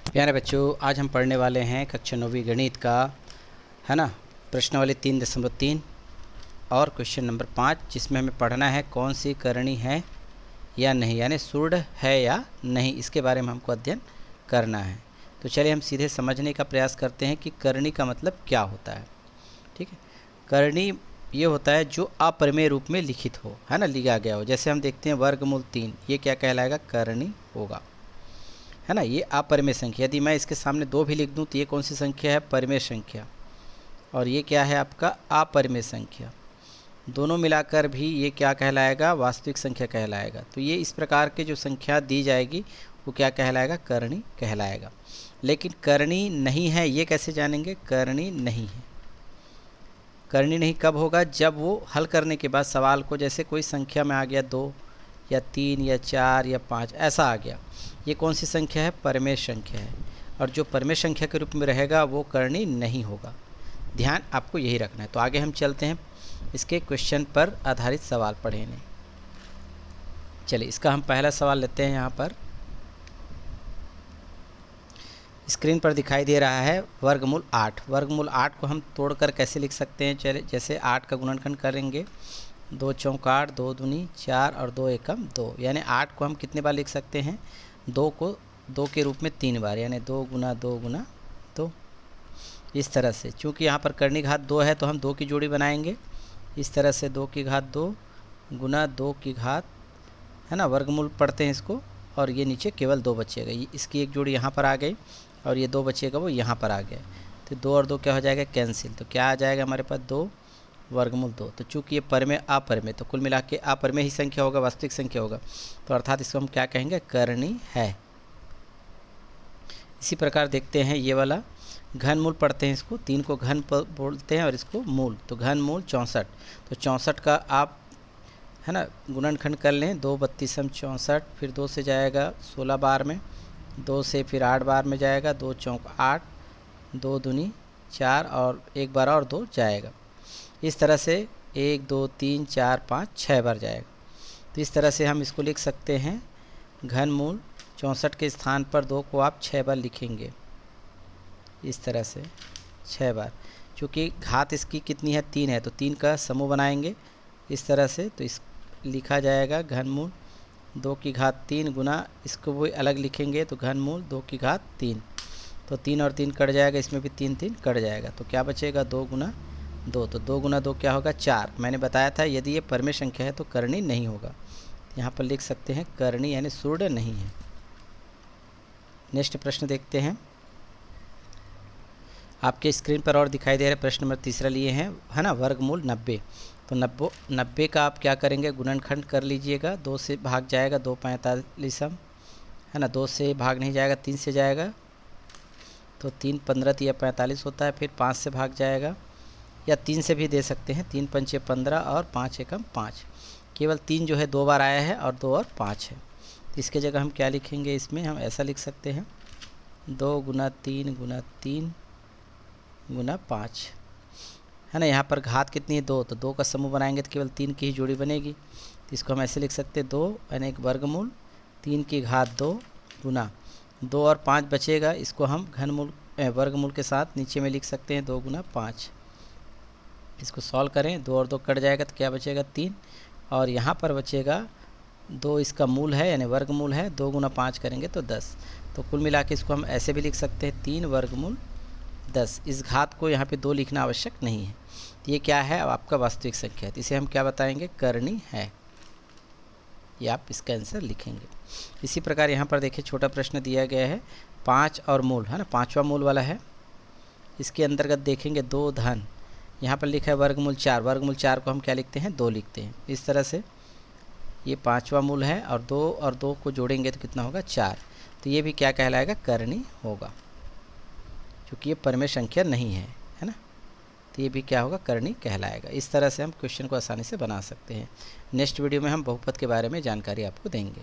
प्यारे बच्चों, आज हम पढ़ने वाले हैं कक्षा 9वीं गणित का, है ना, प्रश्नावली 3.3 और क्वेश्चन नंबर 5, जिसमें हमें पढ़ना है कौन सी करनी है या नहीं, यानी शुद्ध है या नहीं, इसके बारे में हमको अध्ययन करना है। तो चलिए हम सीधे समझने का प्रयास करते हैं कि करनी का मतलब क्या होता है। ठीक है, करनी ये होता है जो अपरिमेय रूप में लिखित हो, है ना, लिखा गया हो। जैसे हम देखते हैं वर्गमूल 3, ये क्या कहलाएगा? करनी होगा, है ना। ये अपरिमेय संख्या, यदि मैं इसके सामने 2 भी लिख दूं तो ये कौन सी संख्या है? परिमेय संख्या। और ये क्या है? आपका अपरिमेय संख्या। दोनों मिलाकर भी ये क्या कहलाएगा? वास्तविक संख्या कहलाएगा। तो ये इस प्रकार के जो संख्या दी जाएगी वो क्या कहलाएगा? करनी कहलाएगा। लेकिन करनी नहीं है, ये कैसे जानेंगे? करनी नहीं है, करनी नहीं कब होगा? जब वो हल करने के बाद सवाल को, जैसे कोई संख्या में आ गया 2 या 3 या 4 या 5 ऐसा आ गया, ये कौन सी संख्या है? परमेय संख्या है। और जो परमेय संख्या के रूप में रहेगा वो करनी नहीं होगा। ध्यान आपको यही रखना है। तो आगे हम चलते हैं, इसके क्वेश्चन पर आधारित सवाल पढ़ेंगे। चलिए, इसका हम पहला सवाल लेते हैं। यहाँ पर स्क्रीन पर दिखाई दे रहा है वर्गमूल 8। वर्गमूल 8 को हम तोड़कर कैसे लिख सकते हैं? चलिए, जैसे 8 का गुणनखंड करेंगे, 2 चौक 8, 2 दूनी 4 और 2 एकम 2, यानी 8 को हम कितने बार लिख सकते हैं? 2 को 2 के रूप में 3 बार, यानी 2 गुना 2 गुना 2। इस तरह से, चूँकि यहाँ पर करनी घात 2 है तो हम 2 की जोड़ी बनाएंगे। इस तरह से 2 की घात 2 गुना 2 की घात, है ना, वर्गमूल पढ़ते हैं इसको। और ये नीचे केवल 2 बचेगा, इसकी एक जोड़ी यहाँ पर आ गई और ये 2 बचेगा वो यहाँ पर आ गया। तो 2 और 2 क्या हो जाएगा? कैंसिल। तो क्या आ जाएगा हमारे पास? 2 वर्गमूल 2। तो चूँकि ये परमेय अपरिमेय, तो कुल मिला के अपरिमेय ही संख्या होगा, वास्तविक संख्या होगा। तो अर्थात इसको हम क्या कहेंगे? करनी है। इसी प्रकार देखते हैं ये वाला घनमूल पढ़ते हैं इसको। 3 को घन बोलते हैं और इसको मूल, तो घनमूल 64। तो 64 का आप, है ना, गुणनखंड कर लें। 2 32 64, फिर 2 से जाएगा 16 बार में, 2 से फिर 8 बार में जाएगा, 2 चौक 8, 2 दूनी 4 और 1 बार और 2 जाएगा। इस तरह से 1 2 3 4 5 6 बार जाएगा। तो इस तरह से हम इसको लिख सकते हैं, घनमूल 64 के स्थान पर 2 को आप 6 बार लिखेंगे, इस तरह से 6 बार। चूँकि घात इसकी कितनी है? 3 है, तो 3 का समूह बनाएंगे इस तरह से। तो इस लिखा जाएगा घनमूल 2 की घात 3 गुना, इसको वो अलग लिखेंगे तो घनमूल 2 की घात 3। तो 3 और 3 कट जाएगा, इसमें भी 3 3 कट जाएगा। तो क्या बचेगा? 2 गुना 2। तो 2 गुना 2 क्या होगा? 4। मैंने बताया था यदि ये परमेय संख्या है तो करनी नहीं होगा। यहाँ पर लिख सकते हैं करनी, यानी शुद्ध नहीं है। नेक्स्ट प्रश्न देखते हैं। आपके स्क्रीन पर और दिखाई दे रहा है प्रश्न नंबर 3 लिए हैं, है ना, वर्गमूल 90। तो 90 का आप क्या करेंगे? गुणनखंड कर लीजिएगा। 2 से भाग जाएगा, 2 45, है ना, 2 से भाग नहीं जाएगा, 3 से जाएगा, तो 3 15 या 45 होता है। फिर 5 से भाग जाएगा, या 3 से भी दे सकते हैं, 3 पंचे 15 और 5 एकम 5। केवल 3 जो है 2 बार आया है और 2 और 5 है। तो इसके जगह हम क्या लिखेंगे? इसमें हम ऐसा लिख सकते हैं, 2 गुना 3 गुना 3 गुना 5, है ना। यहाँ पर घात कितनी है? 2, तो 2 का समूह बनाएंगे तो केवल 3 की ही जोड़ी बनेगी। तो इसको हम ऐसे लिख सकते हैं, 2 यानी एक वर्गमूल 3 की घात 2 गुना 2 और 5 बचेगा, इसको हम घनमूल वर्गमूल के साथ नीचे में लिख सकते हैं, 2 गुना 5। इसको सॉल्व करें, 2 और 2 कट जाएगा तो क्या बचेगा? 3। और यहाँ पर बचेगा 2, इसका मूल है यानी वर्गमूल है, 2 गुना 5 करेंगे तो 10। तो कुल मिला के इसको हम ऐसे भी लिख सकते हैं, 3 वर्गमूल 10। इस घात को यहाँ पे 2 लिखना आवश्यक नहीं है। तो ये क्या है? अब आपका वास्तविक संख्या है, तो इसे हम क्या बताएंगे? करनी है। ये आप इसका आंसर लिखेंगे। इसी प्रकार यहाँ पर देखिए, छोटा प्रश्न दिया गया है 5 और मूल, है ना, 5वां मूल वाला है। इसके अंतर्गत देखेंगे 2 धन, यहाँ पर लिखा है वर्गमूल 4। वर्गमूल 4 को हम क्या लिखते हैं? 2 लिखते हैं। इस तरह से ये 5वां मूल है और 2 को जोड़ेंगे तो कितना होगा? 4। तो ये भी क्या कहलाएगा? करनी होगा, क्योंकि ये परमेय संख्या नहीं है ना। तो ये भी क्या होगा? करनी कहलाएगा। इस तरह से हम क्वेश्चन को आसानी से बना सकते हैं। नेक्स्ट वीडियो में हम बहुपद के बारे में जानकारी आपको देंगे।